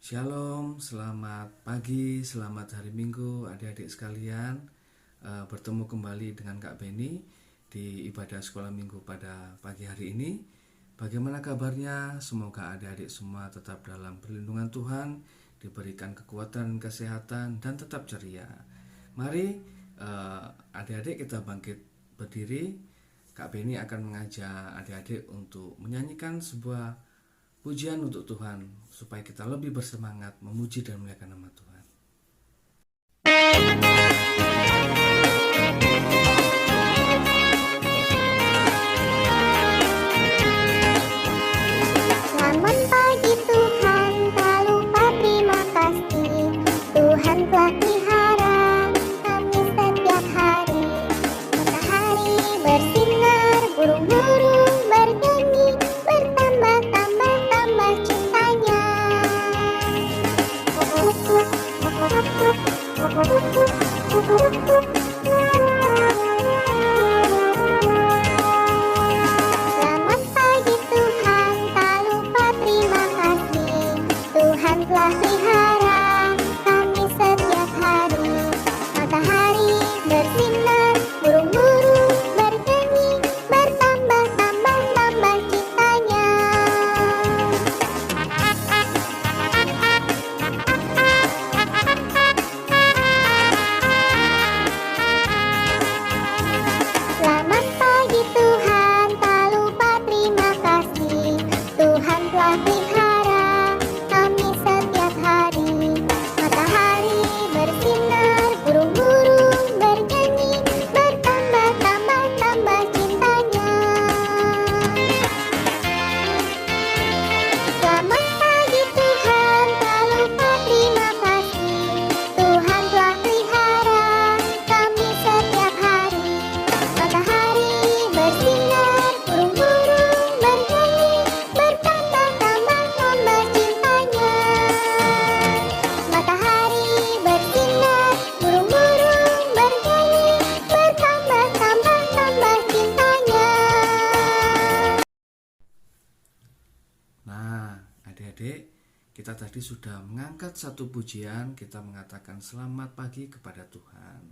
Shalom, selamat pagi, selamat hari Minggu adik-adik sekalian. Bertemu kembali dengan Kak Beni di ibadah sekolah minggu pada pagi hari ini. Bagaimana kabarnya? Semoga adik-adik semua tetap dalam perlindungan Tuhan, diberikan kekuatan, kesehatan, dan tetap ceria. Mari adik-adik kita bangkit berdiri. Kak Beni akan mengajak adik-adik untuk menyanyikan sebuah pujian untuk Tuhan, supaya kita lebih bersemangat memuji dan memuliakan nama Tuhan. Selamat pagi Tuhan, tak lupa terima kasih. Tuhan telah pelihara kami setiap hari. Matahari bersinar, burung-burung bernyanyi, bertambah-tambah cintanya. Selamat pagi Tuhan, tak lupa terima kasih. Tuhan telah pelihara kami setiap hari. Matahari bersinar, burung-burung bernyanyi, bertambah-tambah cintanya. Selamat pagi Tuhan, tak lupa terima kasih. Tuhan telah pelihara kami setiap hari. Matahari bersinar, burung-burung bernyanyi, bertambah-tambah cintanya. Selamat pagi Tuhan, tak lupa terima kasih. Tuhan telah pelihara kami setiap hari. Matahari bersinar, burung-burung bernyanyi, bertambah-tambah cintanya. Matahari bersinar, burung-burung bernyanyi, bertambah-tambah cintanya. Nah, adik-adik, kita tadi sudah mengangkat satu pujian, kita mengatakan selamat pagi kepada Tuhan.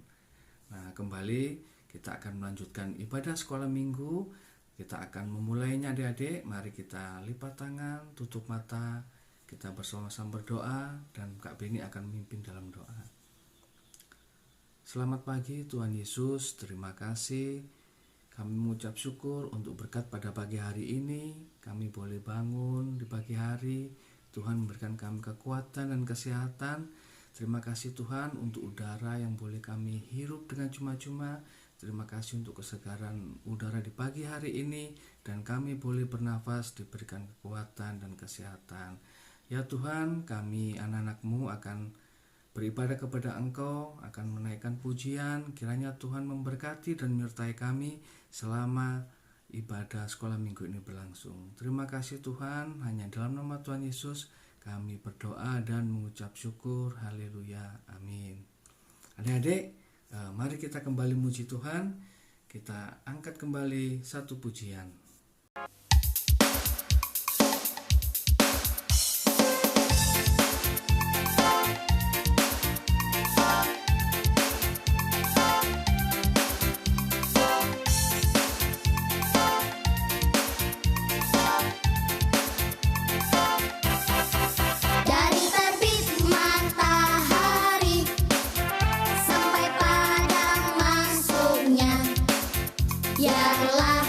Nah, kembali kita akan melanjutkan ibadah sekolah minggu. Kita akan memulainya adik-adik. Mari kita lipat tangan, tutup mata, kita bersama-sama berdoa, dan Kak Beni akan memimpin dalam doa. Selamat pagi Tuhan Yesus, terima kasih. Kami mengucap syukur untuk berkat pada pagi hari ini. Kami boleh bangun di pagi hari. Tuhan memberikan kami kekuatan dan kesehatan. Terima kasih Tuhan untuk udara yang boleh kami hirup dengan cuma-cuma. Terima kasih untuk kesegaran udara di pagi hari ini. Dan kami boleh bernafas, diberikan kekuatan dan kesehatan. Ya Tuhan, kami anak-anak-Mu akan beribadah kepada Engkau, akan menaikkan pujian. Kiranya Tuhan memberkati dan menyertai kami selama ibadah sekolah minggu ini berlangsung. Terima kasih Tuhan, hanya dalam nama Tuhan Yesus kami berdoa dan mengucap syukur. Haleluya, amin. Adik-adik, mari kita kembali muji Tuhan. Kita angkat kembali satu pujian. Dari terbit matahari sampai pada masuknya, biarlah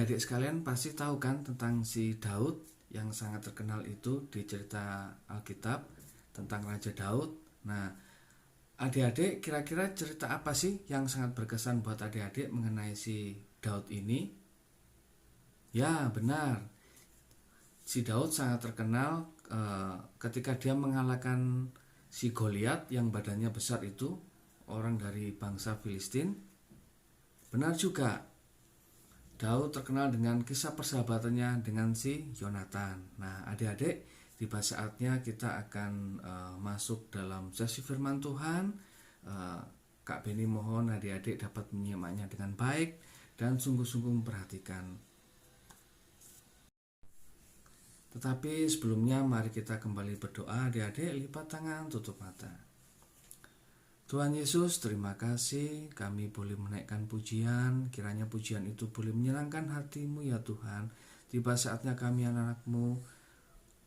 adik-adik sekalian pasti tahu kan tentang si Daud yang sangat terkenal itu di cerita Alkitab tentang Raja Daud. Nah, adik-adik kira-kira cerita apa sih yang sangat berkesan buat adik-adik mengenai si Daud ini? Ya, benar. Si Daud sangat terkenal ketika dia mengalahkan si Goliat yang badannya besar itu, orang dari bangsa Filistin. Benar juga, Daud terkenal dengan kisah persahabatannya dengan si Yonatan. Nah, adik-adik, tiba saatnya kita akan masuk dalam sesi firman Tuhan. Kak Beni mohon adik-adik dapat menyimaknya dengan baik dan sungguh-sungguh memperhatikan. Tetapi sebelumnya mari kita kembali berdoa. Adik-adik, lipat tangan, tutup mata. Tuhan Yesus, terima kasih kami boleh menaikkan pujian. Kiranya pujian itu boleh menyenangkan hati-Mu ya Tuhan. Tiba saatnya kami anak-anak-Mu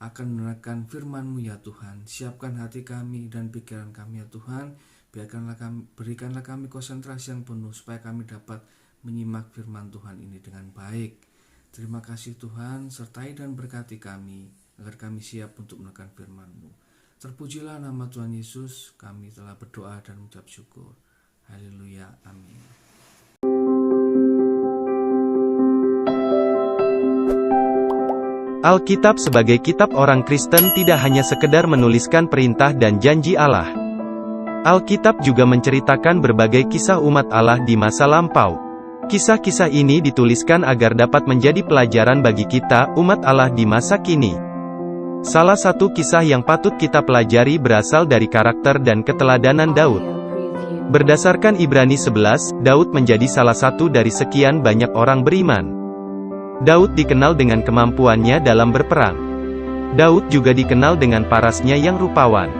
akan menerangkan firman-Mu ya Tuhan. Siapkan hati kami dan pikiran kami ya Tuhan. Berikanlah kami konsentrasi yang penuh supaya kami dapat menyimak firman Tuhan ini dengan baik. Terima kasih Tuhan, sertai dan berkati kami agar kami siap untuk menekan firman-Mu. Terpujilah nama Tuhan Yesus, kami telah berdoa dan mengucap syukur. Haleluya, amin. Alkitab sebagai kitab orang Kristen tidak hanya sekedar menuliskan perintah dan janji Allah. Alkitab juga menceritakan berbagai kisah umat Allah di masa lampau. Kisah-kisah ini dituliskan agar dapat menjadi pelajaran bagi kita, umat Allah di masa kini. Salah satu kisah yang patut kita pelajari berasal dari karakter dan keteladanan Daud. Berdasarkan Ibrani 11, Daud menjadi salah satu dari sekian banyak orang beriman. Daud dikenal dengan kemampuannya dalam berperang. Daud juga dikenal dengan parasnya yang rupawan,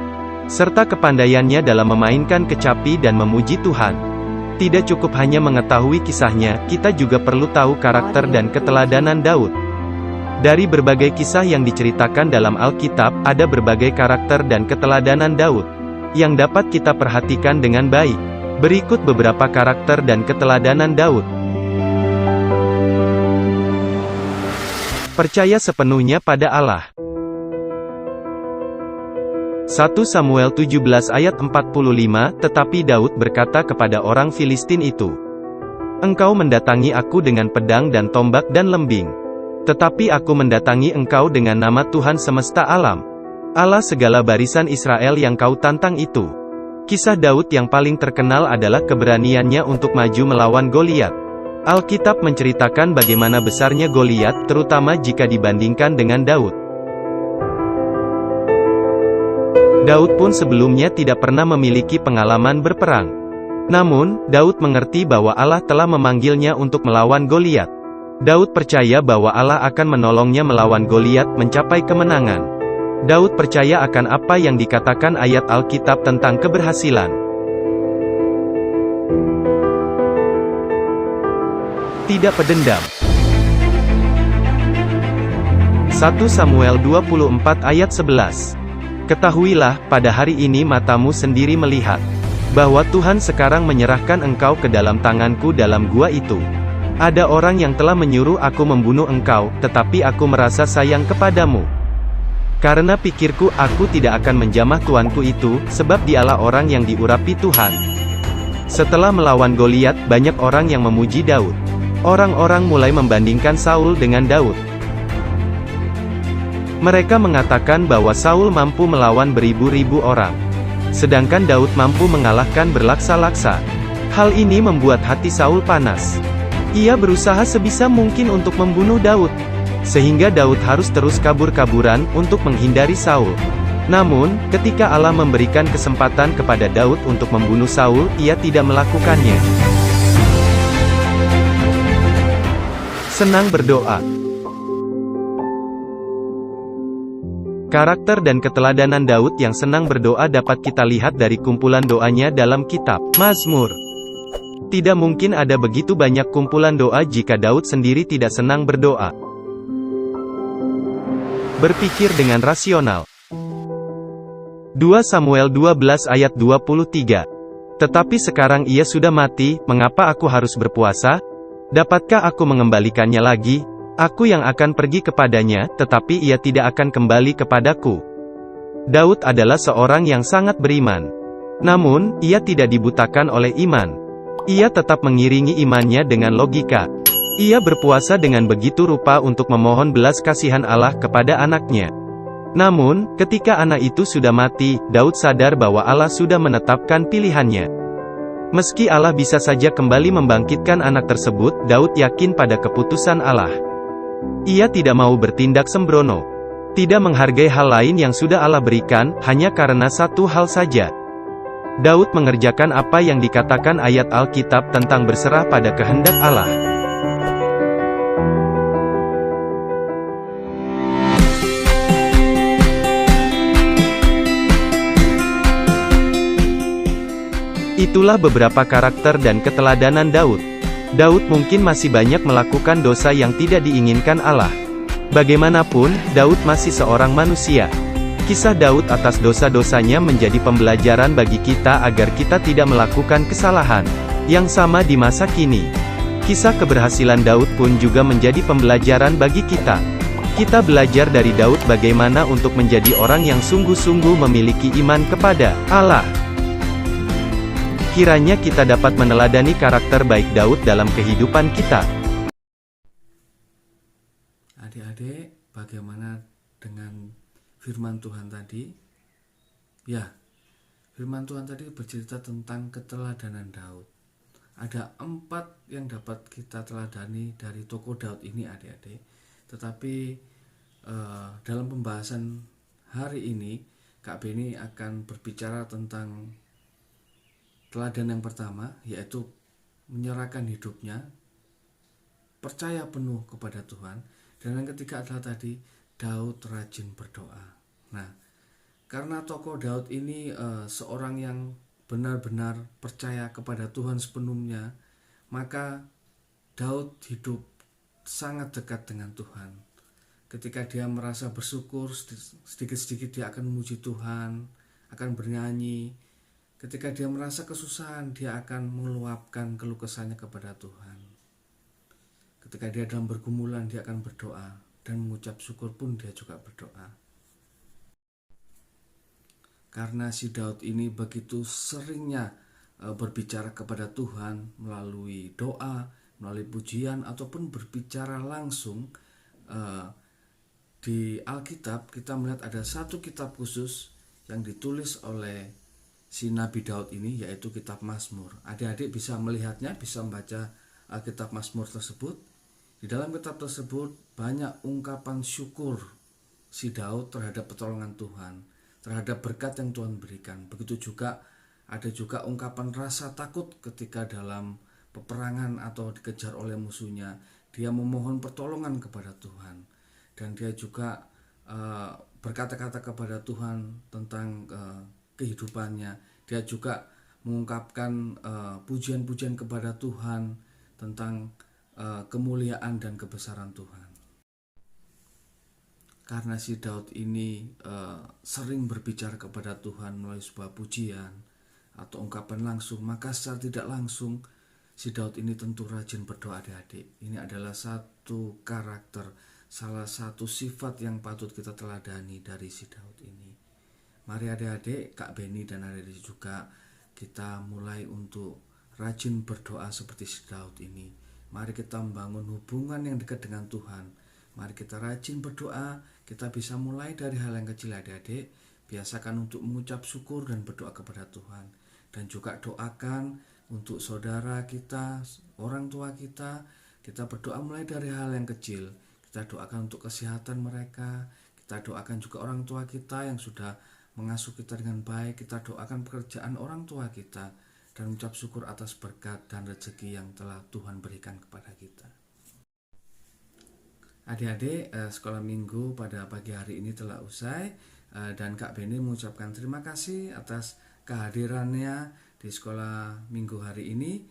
serta kepandaiannya dalam memainkan kecapi dan memuji Tuhan. Tidak cukup hanya mengetahui kisahnya, kita juga perlu tahu karakter dan keteladanan Daud. Dari berbagai kisah yang diceritakan dalam Alkitab, ada berbagai karakter dan keteladanan Daud yang dapat kita perhatikan dengan baik. Berikut beberapa karakter dan keteladanan Daud. Percaya sepenuhnya pada Allah. 1 Samuel 17 ayat 45, tetapi Daud berkata kepada orang Filistin itu, "Engkau mendatangi aku dengan pedang dan tombak dan lembing. Tetapi aku mendatangi engkau dengan nama Tuhan semesta alam, Allah segala barisan Israel yang kau tantang itu." Kisah Daud yang paling terkenal adalah keberaniannya untuk maju melawan Goliat. Alkitab menceritakan bagaimana besarnya Goliat, terutama jika dibandingkan dengan Daud. Daud pun sebelumnya tidak pernah memiliki pengalaman berperang. Namun, Daud mengerti bahwa Allah telah memanggilnya untuk melawan Goliat. Daud percaya bahwa Allah akan menolongnya melawan Goliat mencapai kemenangan. Daud percaya akan apa yang dikatakan ayat Alkitab tentang keberhasilan. Tidak pedendam. 1 Samuel 24 ayat 11. Ketahuilah, pada hari ini matamu sendiri melihat, bahwa Tuhan sekarang menyerahkan engkau ke dalam tanganku dalam gua itu. Ada orang yang telah menyuruh aku membunuh engkau, tetapi aku merasa sayang kepadamu. Karena pikirku aku tidak akan menjamah tuanku itu, sebab dialah orang yang diurapi Tuhan. Setelah melawan Goliat, banyak orang yang memuji Daud. Orang-orang mulai membandingkan Saul dengan Daud. Mereka mengatakan bahwa Saul mampu melawan beribu-ribu orang, sedangkan Daud mampu mengalahkan berlaksa-laksa. Hal ini membuat hati Saul panas. Ia berusaha sebisa mungkin untuk membunuh Daud, sehingga Daud harus terus kabur-kaburan untuk menghindari Saul. Namun, ketika Allah memberikan kesempatan kepada Daud untuk membunuh Saul, ia tidak melakukannya. Senang berdoa. Karakter dan keteladanan Daud yang senang berdoa dapat kita lihat dari kumpulan doanya dalam kitab Mazmur. Tidak mungkin ada begitu banyak kumpulan doa jika Daud sendiri tidak senang berdoa. Berpikir dengan rasional. 2 Samuel 12 ayat 23. Tetapi sekarang ia sudah mati, mengapa aku harus berpuasa? Dapatkah aku mengembalikannya lagi? Aku yang akan pergi kepadanya, tetapi ia tidak akan kembali kepadaku. Daud adalah seorang yang sangat beriman. Namun, ia tidak dibutakan oleh iman. Ia tetap mengiringi imannya dengan logika. Ia berpuasa dengan begitu rupa untuk memohon belas kasihan Allah kepada anaknya. Namun, ketika anak itu sudah mati, Daud sadar bahwa Allah sudah menetapkan pilihannya. Meski Allah bisa saja kembali membangkitkan anak tersebut, Daud yakin pada keputusan Allah. Ia tidak mau bertindak sembrono. Tidak menghargai hal lain yang sudah Allah berikan, hanya karena satu hal saja. Daud mengerjakan apa yang dikatakan ayat Alkitab tentang berserah pada kehendak Allah. Itulah beberapa karakter dan keteladanan Daud. Daud mungkin masih banyak melakukan dosa yang tidak diinginkan Allah. Bagaimanapun, Daud masih seorang manusia. Kisah Daud atas dosa-dosanya menjadi pembelajaran bagi kita agar kita tidak melakukan kesalahan yang sama di masa kini. Kisah keberhasilan Daud pun juga menjadi pembelajaran bagi kita. Kita belajar dari Daud bagaimana untuk menjadi orang yang sungguh-sungguh memiliki iman kepada Allah. Kiranya kita dapat meneladani karakter baik Daud dalam kehidupan kita. Adik-adik, bagaimana dengan firman Tuhan tadi? Ya, firman Tuhan tadi bercerita tentang keteladanan Daud. Ada 4 yang dapat kita teladani dari tokoh Daud ini, adik-adik. Tetapi dalam pembahasan hari ini, Kak Beni akan berbicara tentang teladan yang pertama, yaitu menyerahkan hidupnya, percaya penuh kepada Tuhan. Dan yang ketiga adalah tadi, Daud rajin berdoa. Nah, karena tokoh Daud ini seorang yang benar-benar percaya kepada Tuhan sepenuhnya, maka Daud hidup sangat dekat dengan Tuhan. Ketika dia merasa bersyukur, sedikit-sedikit dia akan memuji Tuhan, akan bernyanyi. Ketika dia merasa kesusahan, dia akan meluapkan keluh kesahnya kepada Tuhan. Ketika dia dalam pergumulan, dia akan berdoa. Dan mengucap syukur pun dia juga berdoa. Karena si Daud ini begitu seringnya berbicara kepada Tuhan melalui doa, melalui pujian, ataupun berbicara langsung, di Alkitab kita melihat ada satu kitab khusus yang ditulis oleh si Nabi Daud ini, yaitu kitab Mazmur. Adik-adik bisa melihatnya, bisa membaca kitab Mazmur tersebut. Di dalam kitab tersebut banyak ungkapan syukur si Daud terhadap pertolongan Tuhan, terhadap berkat yang Tuhan berikan. Begitu juga ada juga ungkapan rasa takut ketika dalam peperangan atau dikejar oleh musuhnya. Dia memohon pertolongan kepada Tuhan. Dan dia juga berkata-kata kepada Tuhan tentang kehidupannya. Dia juga mengungkapkan pujian-pujian kepada Tuhan tentang kemuliaan dan kebesaran Tuhan. Karena si Daud ini sering berbicara kepada Tuhan melalui sebuah pujian atau ungkapan langsung, maka secara tidak langsung si Daud ini tentu rajin berdoa, adik-adik. Ini adalah satu karakter, salah satu sifat yang patut kita teladani dari si Daud ini. Mari adik-adik, Kak Beni dan adik-adik juga, kita mulai untuk rajin berdoa seperti si Daud ini. Mari kita membangun hubungan yang dekat dengan Tuhan. Mari kita rajin berdoa. Kita bisa mulai dari hal yang kecil, adik-adik. Biasakan untuk mengucap syukur dan berdoa kepada Tuhan. Dan juga doakan untuk saudara kita, orang tua kita. Kita berdoa mulai dari hal yang kecil. Kita doakan untuk kesehatan mereka. Kita doakan juga orang tua kita yang sudah mengasuh kita dengan baik. Kita doakan pekerjaan orang tua kita dan mengucap syukur atas berkat dan rezeki yang telah Tuhan berikan kepada kita. Adik-adik, sekolah minggu pada pagi hari ini telah usai, dan Kak Beni mengucapkan terima kasih atas kehadirannya di sekolah minggu hari ini.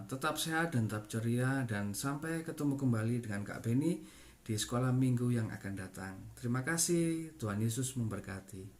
Tetap sehat dan tetap ceria, dan sampai ketemu kembali dengan Kak Beni di sekolah minggu yang akan datang. Terima kasih, Tuhan Yesus memberkati.